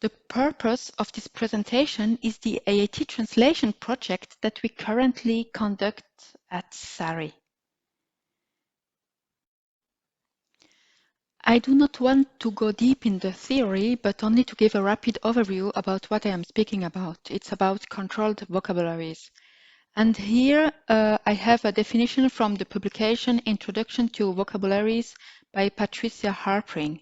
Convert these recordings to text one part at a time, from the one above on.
The purpose of this presentation is the AAT translation project that we currently conduct at SARI. I do not want to go deep in the theory, but only to give a rapid overview about what I am speaking about. It's about controlled vocabularies. And here I have a definition from the publication Introduction to Vocabularies by Patricia Harpring.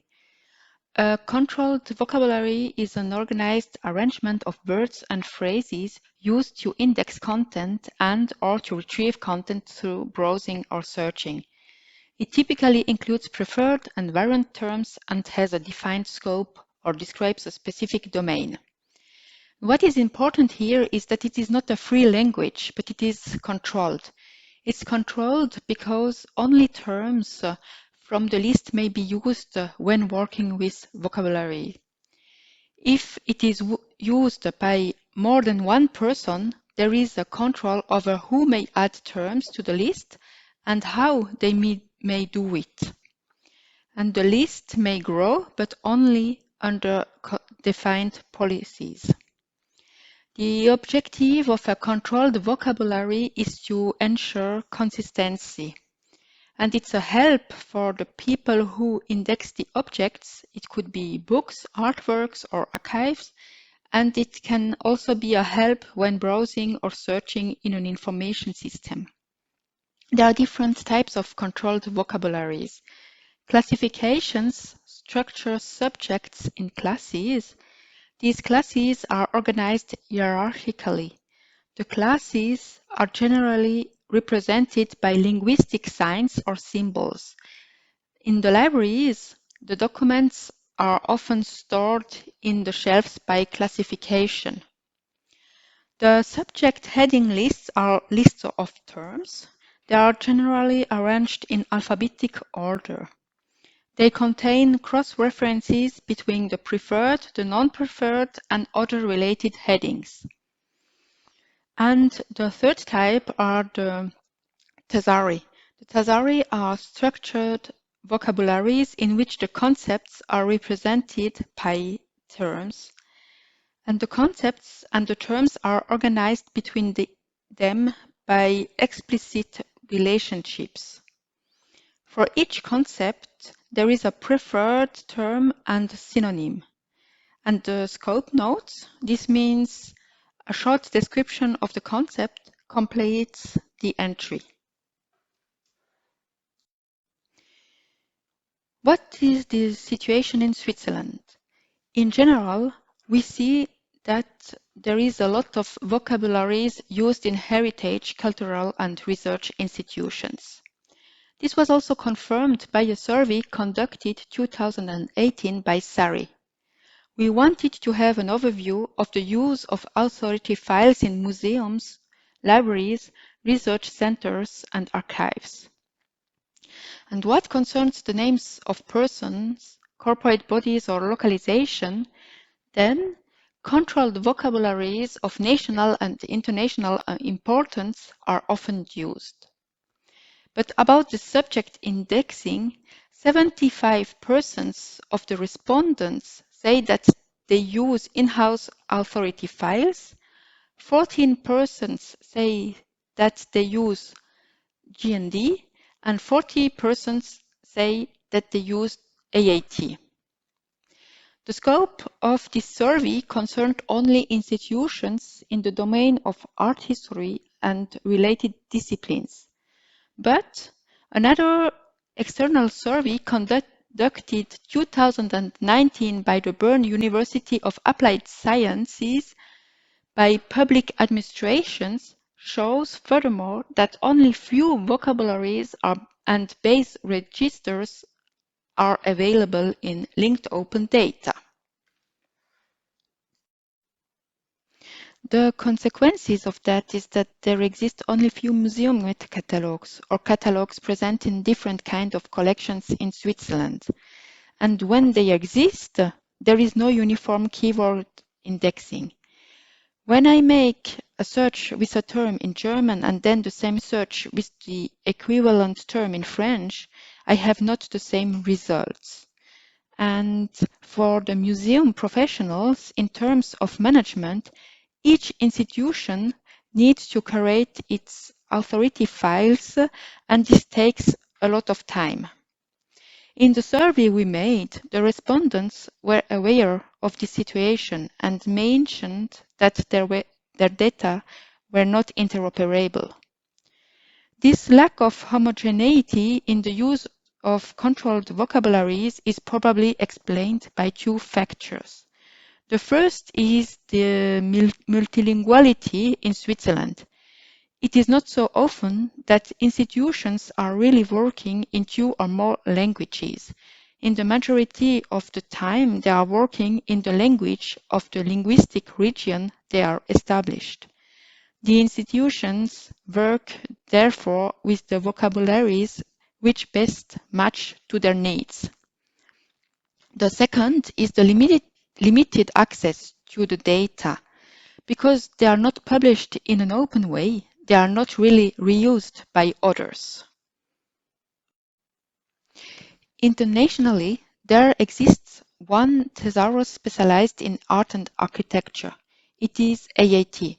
A controlled vocabulary is an organized arrangement of words and phrases used to index content and/or to retrieve content through browsing or searching. It typically includes preferred and variant terms and has a defined scope or describes a specific domain. What is important here is that it is not a free language, but it is controlled. It's controlled because only terms from the list may be used when working with vocabulary. If it is used by more than one person, there is a control over who may add terms to the list and how they may do it. And the list may grow, but only under defined policies. The objective of a controlled vocabulary is to ensure consistency. And it's a help for the people who index the objects. It could be books, artworks, or archives. And it can also be a help when browsing or searching in an information system. There are different types of controlled vocabularies. Classifications structure subjects in classes. These classes are organized hierarchically. The classes are generally represented by linguistic signs or symbols. In the libraries, the documents are often stored in the shelves by classification. The subject heading lists are lists of terms. They are generally arranged in alphabetic order. They contain cross-references between the preferred, the non-preferred, and other related headings. And the third type are the thésaurus. The thésaurus are structured vocabularies in which the concepts are represented by terms. And the concepts and the terms are organized between them by explicit relationships. For each concept, there is a preferred term and synonym. And the scope notes, this means a short description of the concept completes the entry. What is the situation in Switzerland? In general, we see that there is a lot of vocabularies used in heritage, cultural, and research institutions. This was also confirmed by a survey conducted 2018 by SARI. We wanted to have an overview of the use of authority files in museums, libraries, research centers, and archives. And what concerns the names of persons, corporate bodies, or localization, then controlled vocabularies of national and international importance are often used. But about the subject indexing, 75% of the respondents say that they use in-house authority files, 14% say that they use G&D, and 40% say that they use AAT. The scope of this survey concerned only institutions in the domain of art history and related disciplines. But another external survey conducted 2019 by the Bern University of Applied Sciences by public administrations shows furthermore that only few vocabularies and base registers are available in linked open data. The consequences of that is that there exist only few museum meta-catalogs or catalogs present in different kinds of collections in Switzerland. And when they exist, there is no uniform keyword indexing. When I make a search with a term in German and then the same search with the equivalent term in French, I have not the same results. And for the museum professionals, in terms of management, each institution needs to create its authority files, and this takes a lot of time. In the survey we made, the respondents were aware of the situation and mentioned that their data were not interoperable. This lack of homogeneity in the use of controlled vocabularies is probably explained by two factors. The first is the multilinguality in Switzerland. It is not so often that institutions are really working in two or more languages. In the majority of the time, they are working in the language of the linguistic region they are established. The institutions work, therefore, with the vocabularies which best match to their needs. The second is the limited access to the data. Because they are not published in an open way, they are not really reused by others. Internationally, there exists one thesaurus specialized in art and architecture. It is AAT.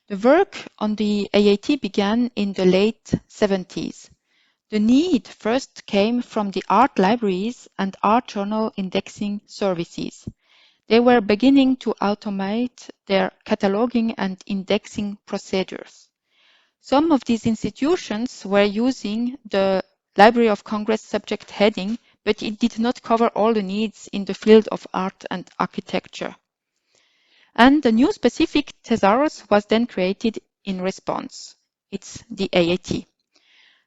The work on the AAT began in the late 70s. The need first came from the art libraries and art journal indexing services. They were beginning to automate their cataloging and indexing procedures. Some of these institutions were using the Library of Congress subject heading, but it did not cover all the needs in the field of art and architecture. And the new specific thesaurus was then created in response. It's the AAT.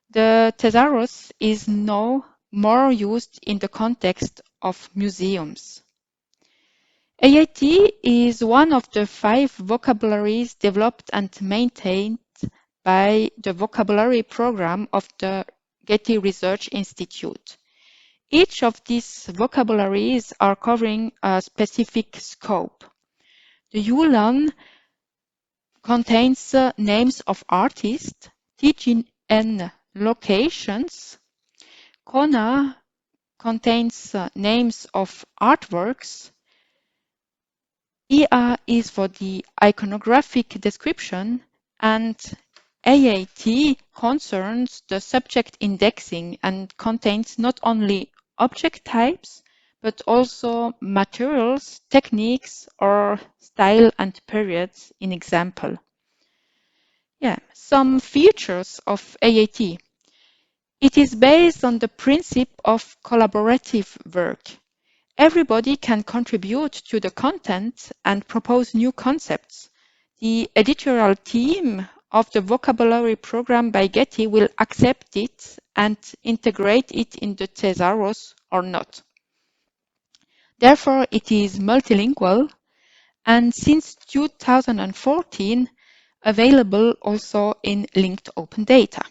The thesaurus is now more used in the context of museums. AAT is one of the 5 vocabularies developed and maintained by the vocabulary program of the Getty Research Institute. Each of these vocabularies are covering a specific scope. The ULAN contains names of artists, teaching and locations. CONA contains names of artworks. IA is for the iconographic description, and AAT concerns the subject indexing and contains not only object types, but also materials, techniques, or style and periods in example. Some features of AAT. It is based on the principle of collaborative work. Everybody can contribute to the content and propose new concepts. The editorial team of the vocabulary program by Getty will accept it and integrate it in the thesaurus or not. Therefore, it is multilingual and since 2014 available also in linked open data.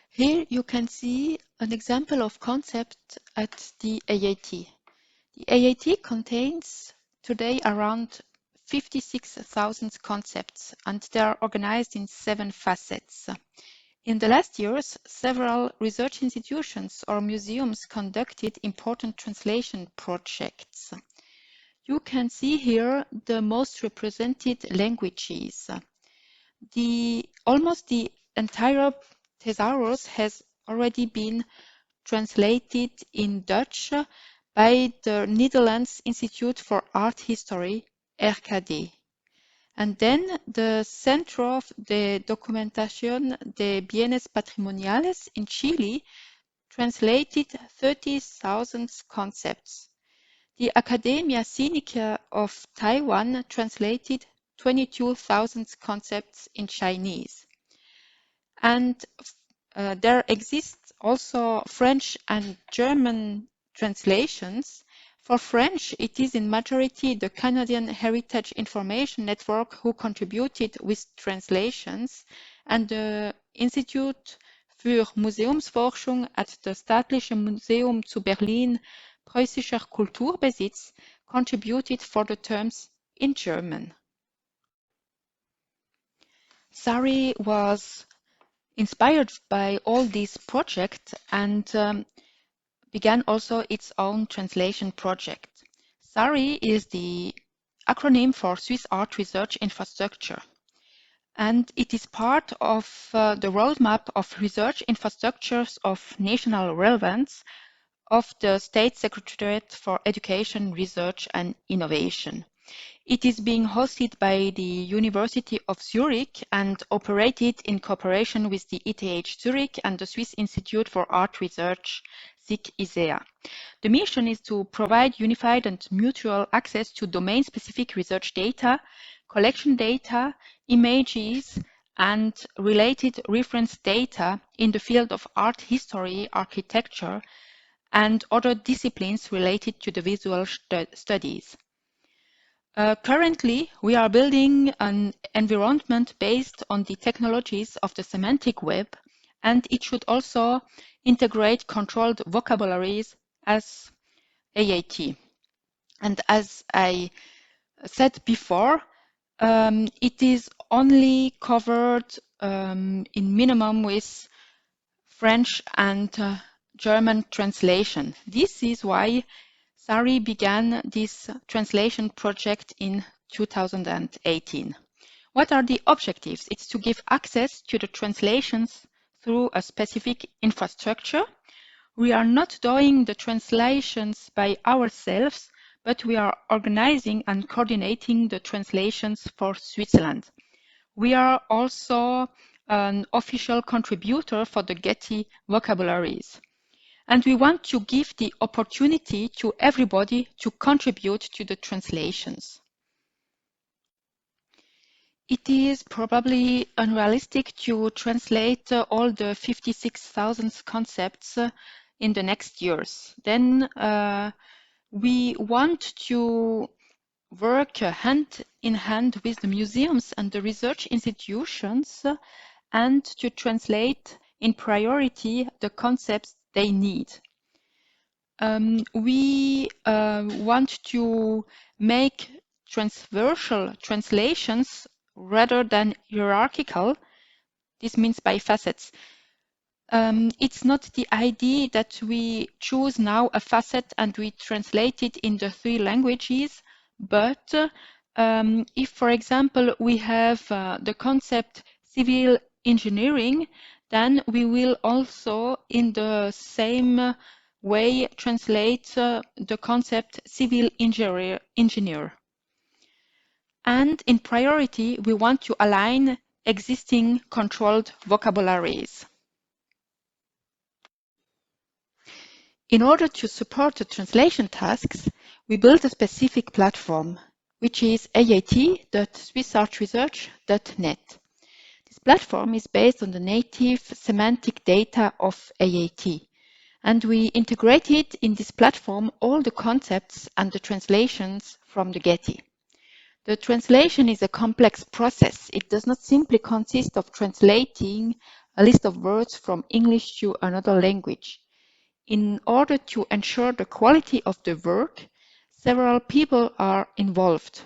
Here you can see an example of concept at the AAT. The AAT contains today around 56,000 concepts, and they are organized in 7 facets. In the last years, several research institutions or museums conducted important translation projects. You can see here the most represented languages. Almost the entire thesaurus has already been translated in Dutch by the Netherlands Institute for Art History, RKD. And then the Centro de Documentación de Bienes Patrimoniales in Chile translated 30,000 concepts. The Academia Sinica of Taiwan translated 22,000 concepts in Chinese. And there exists also French and German translations. For French, it is in majority the Canadian Heritage Information Network who contributed with translations, and the Institut für Museumsforschung at the Staatlichen Museum zu Berlin Preußischer Kulturbesitz contributed for the terms in German. SARI was inspired by all these projects and began also its own translation project. SARI is the acronym for Swiss Art Research Infrastructure, and it is part of the roadmap of research infrastructures of national relevance of the State Secretariat for Education, Research and Innovation. It is being hosted by the University of Zurich and operated in cooperation with the ETH Zurich and the Swiss Institute for Art Research, SIC-ISEA. The mission is to provide unified and mutual access to domain-specific research data, collection data, images, and related reference data in the field of art history, architecture, and other disciplines related to the visual studies. Currently, we are building an environment based on the technologies of the semantic web, and it should also integrate controlled vocabularies as AAT. And as I said before, it is only covered in minimum with French and German translation. This is why SARI began this translation project in 2018. What are the objectives? It's to give access to the translations through a specific infrastructure. We are not doing the translations by ourselves, but we are organizing and coordinating the translations for Switzerland. We are also an official contributor for the Getty Vocabularies. And we want to give the opportunity to everybody to contribute to the translations. It is probably unrealistic to translate all the 56,000 concepts in the next years. Then we want to work hand in hand with the museums and the research institutions and to translate in priority the concepts they need. We want to make transversal translations rather than hierarchical. This means by facets. It's not the idea that we choose now a facet and we translate it in the 3 languages, but if, for example, we have the concept civil engineering, then we will also in the same way translate the concept civil engineer. And in priority, we want to align existing controlled vocabularies. In order to support the translation tasks, we built a specific platform, which is aat.swissartresearch.net. This platform is based on the native semantic data of AAT, and we integrated in this platform all the concepts and the translations from the Getty. The translation is a complex process. It does not simply consist of translating a list of words from English to another language. In order to ensure the quality of the work, several people are involved.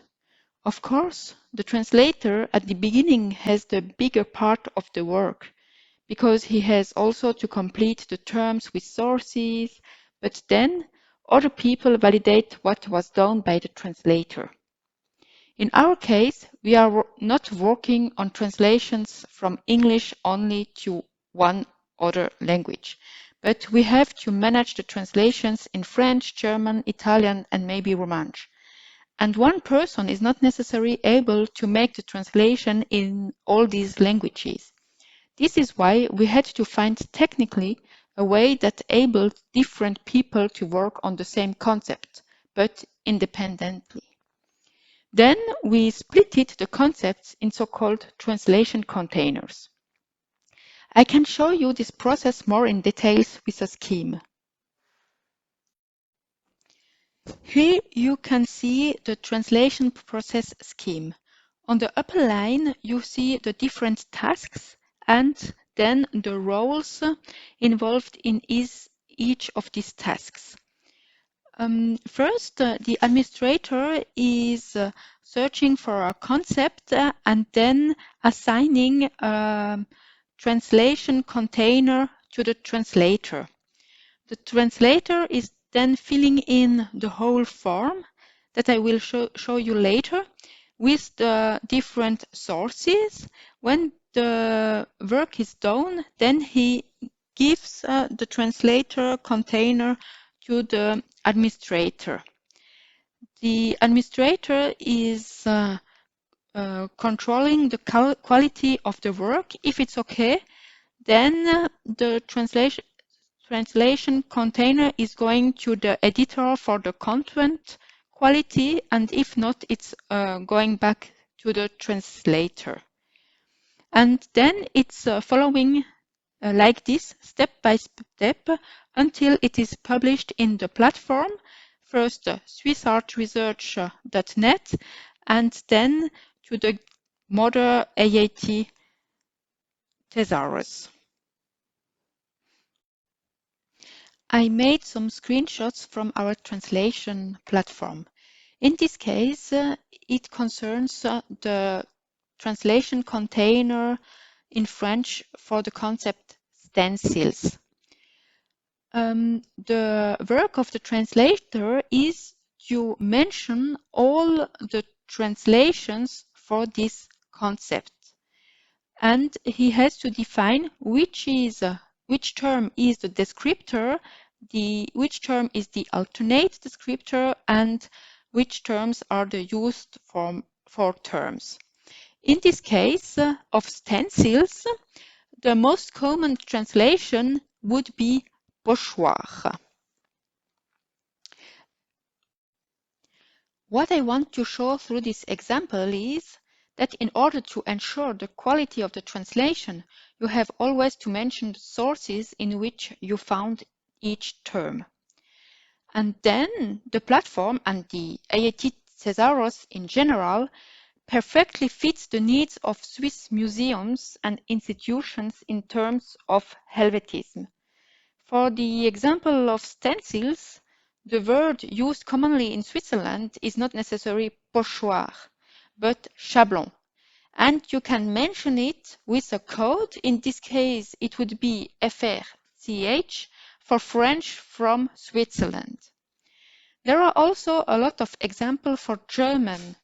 Of course, the translator at the beginning has the bigger part of the work, because he has also to complete the terms with sources, but then other people validate what was done by the translator. In our case, we are not working on translations from English only to one other language, but we have to manage the translations in French, German, Italian, and maybe Romansh. And one person is not necessarily able to make the translation in all these languages. This is why we had to find technically a way that enabled different people to work on the same concept, but independently. Then we splitted the concepts in so-called translation containers. I can show you this process more in details with a scheme. Here you can see the translation process scheme. On the upper line, you see the different tasks and then the roles involved in each of these tasks. First, the administrator is searching for a concept and then assigning a translation container to the translator. The translator is then filling in the whole form that I will show you later with the different sources. When the work is done, then he gives the translator container to the administrator. The administrator is controlling the quality of the work. If it's okay, then the translation container is going to the editor for the content quality, and if not, it's going back to the translator. And then it's following like this, step by step, until it is published in the platform, first swissartresearch.net, and then to the modern AAT thesaurus. I made some screenshots from our translation platform. In this case, it concerns the translation container in French for the concept stencils. The work of the translator is to mention all the translations for this concept. And he has to define which term is the descriptor, which term is the alternate descriptor, and which terms are the used form for terms. In this case of stencils, the most common translation would be pochoir. What I want to show through this example is that in order to ensure the quality of the translation, you have always to mention the sources in which you found each term. And then the platform and the AAT thesaurus in general perfectly fits the needs of Swiss museums and institutions in terms of Helvetism. For the example of stencils, the word used commonly in Switzerland is not necessarily pochoir, but chablon. And you can mention it with a code. In this case, it would be FRCH for French from Switzerland. There are also a lot of examples for German.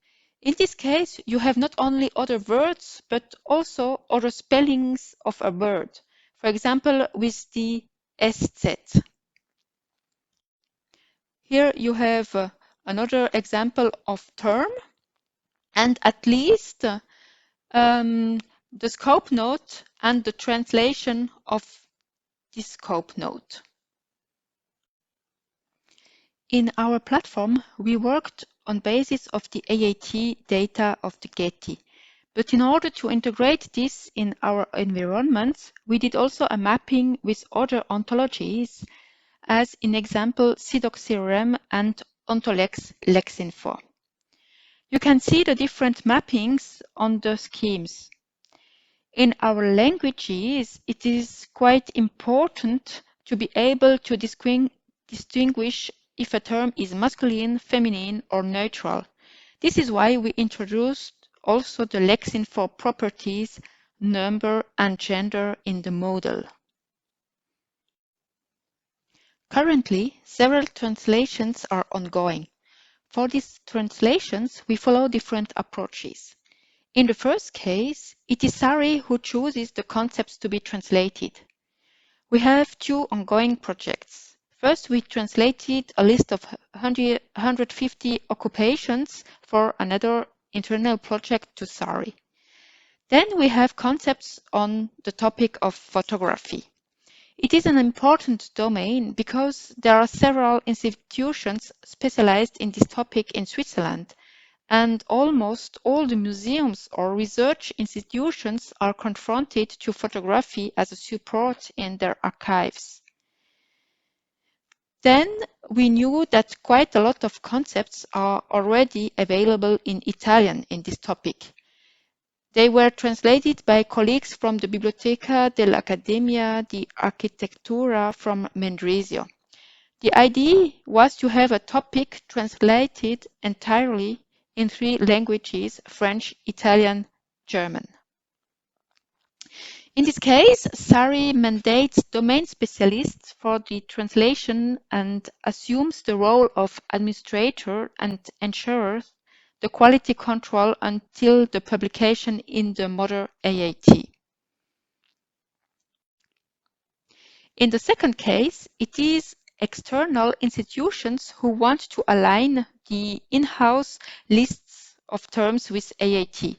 In this case, you have not only other words, but also other spellings of a word. For example, with the SZ. Here you have another example of term, and at least the scope note and the translation of this scope note. In our platform, we worked on basis of the AAT data of the Getty. But in order to integrate this in our environment, we did also a mapping with other ontologies, as in example CIDOC CRM and Ontolex Lexinfo. You can see the different mappings on the schemes. In our languages, it is quite important to be able to distinguish if a term is masculine, feminine, or neutral. This is why we introduced also the Lexinfo properties, number, and gender in the model. Currently, several translations are ongoing. For these translations, we follow different approaches. In the first case, it is SARI who chooses the concepts to be translated. We have two ongoing projects. First, we translated a list of 150 occupations for another internal project to SARI. Then we have concepts on the topic of photography. It is an important domain because there are several institutions specialized in this topic in Switzerland, and almost all the museums or research institutions are confronted to photography as a support in their archives. Then we knew that quite a lot of concepts are already available in Italian in this topic. They were translated by colleagues from the Biblioteca dell'Accademia di Architettura from Mendrisio. The idea was to have a topic translated entirely in 3 languages, French, Italian, German. In this case, SARI mandates domain specialists for the translation and assumes the role of administrator and ensures the quality control until the publication in the mother AAT. In the second case, it is external institutions who want to align the in-house lists of terms with AAT,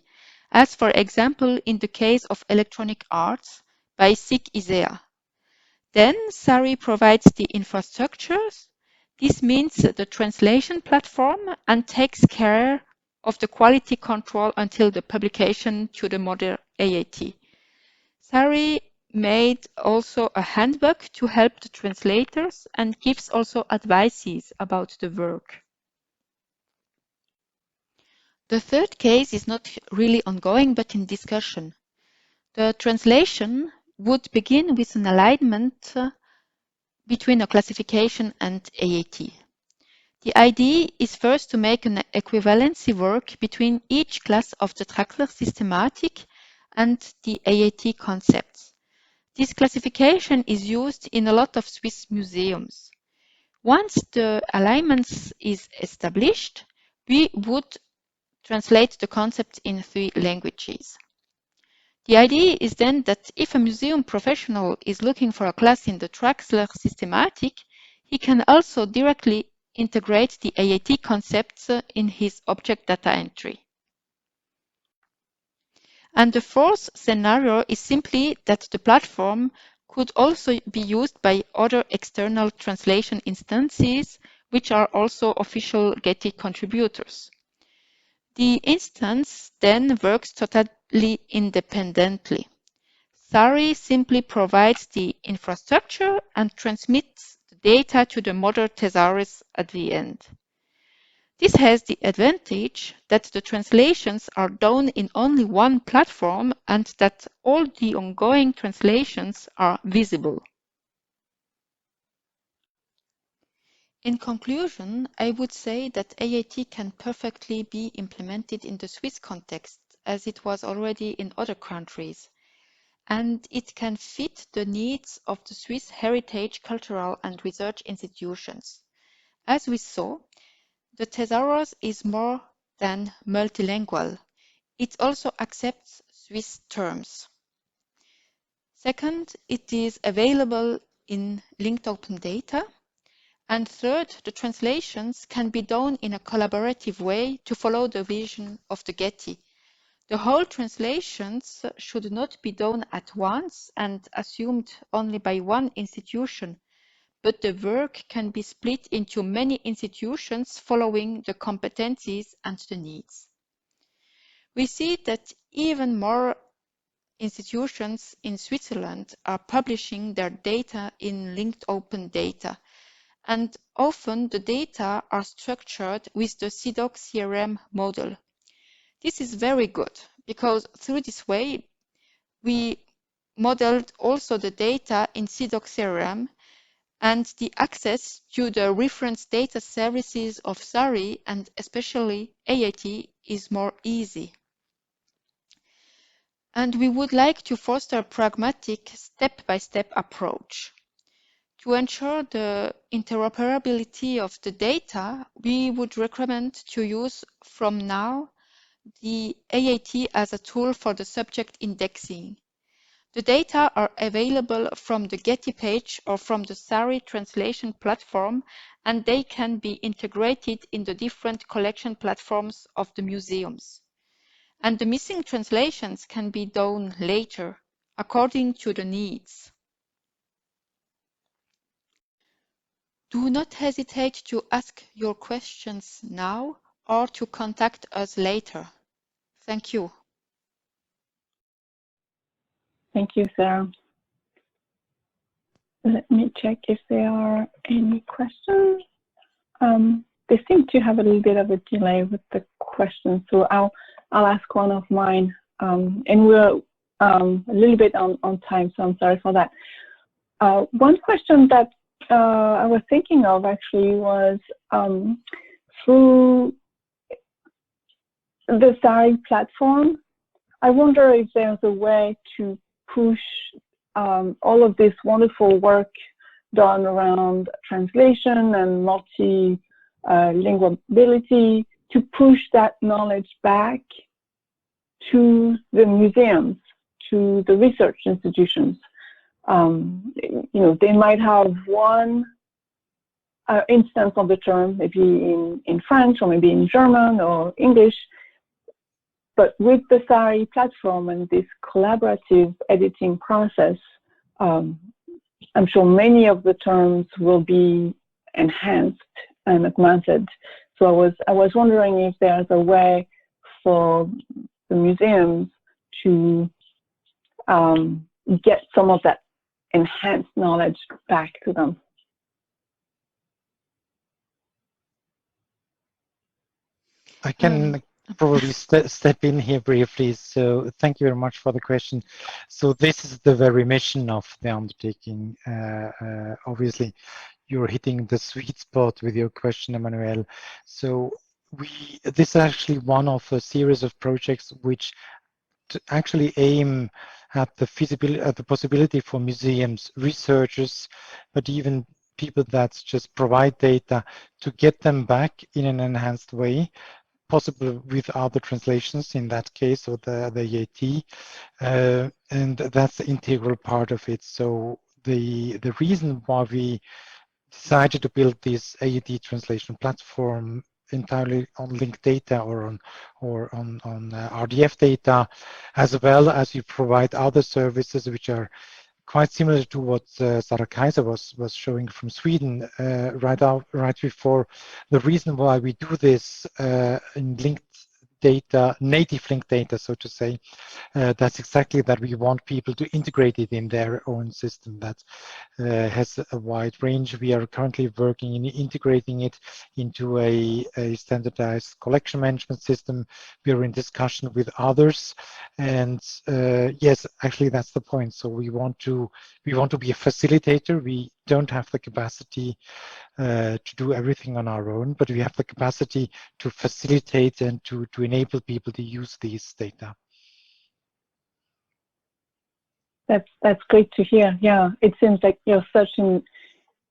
as for example in the case of electronic arts by CIDOC. Then SARI provides the infrastructures. This means the translation platform and takes care of the quality control until the publication to the mother AAT. SARI made also a handbook to help the translators and gives also advices about the work. The third case is not really ongoing but in discussion. The translation would begin with an alignment between a classification and AAT. The idea is first to make an equivalency work between each class of the Trackler systematic and the AAT concepts. This classification is used in a lot of Swiss museums. Once the alignment is established, we would translate the concept in 3 languages. The idea is then that if a museum professional is looking for a class in the Trackler systematic, he can also directly integrate the AAT concepts in his object data entry. And the fourth scenario is simply that the platform could also be used by other external translation instances, which are also official Getty contributors. The instance then works totally independently. SARI simply provides the infrastructure and transmits the data to the mother thesaurus at the end. This has the advantage that the translations are done in only one platform and that all the ongoing translations are visible. In conclusion, I would say that AAT can perfectly be implemented in the Swiss context, as it was already in other countries, and it can fit the needs of the Swiss heritage, cultural and research institutions. As we saw, the thesaurus is more than multilingual. It also accepts Swiss terms. Second, it is available in linked open data. And third, the translations can be done in a collaborative way to follow the vision of the Getty. The whole translations should not be done at once and assumed only by one institution, but the work can be split into many institutions following the competencies and the needs. We see that even more institutions in Switzerland are publishing their data in linked open data, and often the data are structured with the CIDOC CRM model. This is very good because through this way we modeled also the data in CIDOC CRM, and the access to the reference data services of SARI and especially AAT is more easy. And we would like to foster a pragmatic step-by-step approach. To ensure the interoperability of the data, we would recommend to use from now the AAT as a tool for the subject indexing. The data are available from the Getty page or from the SARI translation platform, and they can be integrated in the different collection platforms of the museums. And the missing translations can be done later, according to the needs. Do not hesitate to ask your questions now or to contact us later. Thank you. Thank you, Sarah. Let me check if there are any questions. They seem to have a little bit of a delay with the questions, so I'll ask one of mine, and we're a little bit on time, so I'm sorry for that. One question that I was thinking of actually was through the SARI platform, I wonder if there's a way to push all of this wonderful work done around translation and multilingual ability, to push that knowledge back to the museums, to the research institutions. You know, they might have one instance of the term, maybe in French or maybe in German or English, but with the SARI platform and this collaborative editing process, I'm sure many of the terms will be enhanced and augmented. So I was wondering if there's a way for the museums to get some of that enhanced knowledge back to them. I can probably step in here briefly. So thank you very much for the question. So this is the very mission of the undertaking. Obviously, you're hitting the sweet spot with your question, Emmanuel. So this is actually one of a series of projects which actually aim at the feasibility, at the possibility for museums, researchers, but even people that just provide data to get them back in an enhanced way, possible with other translations in that case, or the AAT, and that's the integral part of it. So the reason why we decided to build this AAT translation platform entirely on linked data or on RDF data, as well as you provide other services which are quite similar to what Sarah Kaiser was showing from Sweden right before. The reason why we do this in linked data, native linked data, so to say, that's exactly that we want people to integrate it in their own system that has a wide range. We are currently working in integrating it into a standardized collection management system. We are in discussion with others, and yes, actually that's the point. So we want to be a facilitator. We don't have the capacity to do everything on our own, but we have the capacity to facilitate and to enable people to use these data. That's great to hear. Yeah, it seems like you're such in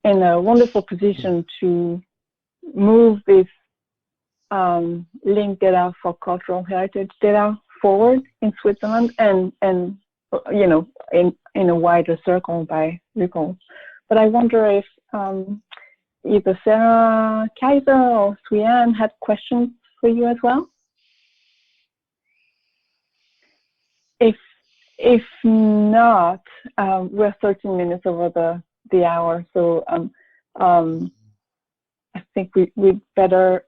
a wonderful position to move this linked data for cultural heritage data forward in Switzerland and you know, in a wider circle by RICOL. But I wonder if either Sarah Kaiser or Sui-Anne had questions for you as well. If not, we're 13 minutes over the hour, so I think we'd better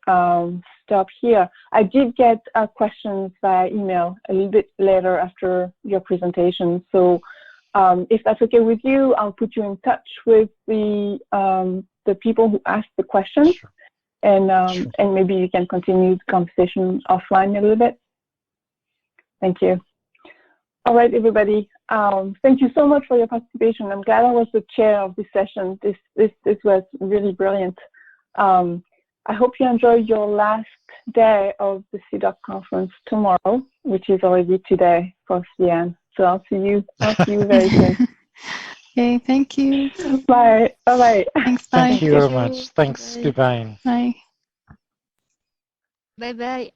stop here. I did get questions via email a little bit later after your presentation, so if that's okay with you, I'll put you in touch with the people who asked the questions, Sure. And maybe you can continue the conversation offline a little bit. Thank you. All right, everybody. Thank you so much for your participation. I'm glad I was the chair of this session. This was really brilliant. I hope you enjoy your last day of the CIDOC conference tomorrow, which is already today for Sui-Anne. So I'll see you very soon. Okay, thank you. Bye. Bye-bye. Thanks, bye. Thank you very much. Thanks. Bye. Goodbye. Bye. Bye bye.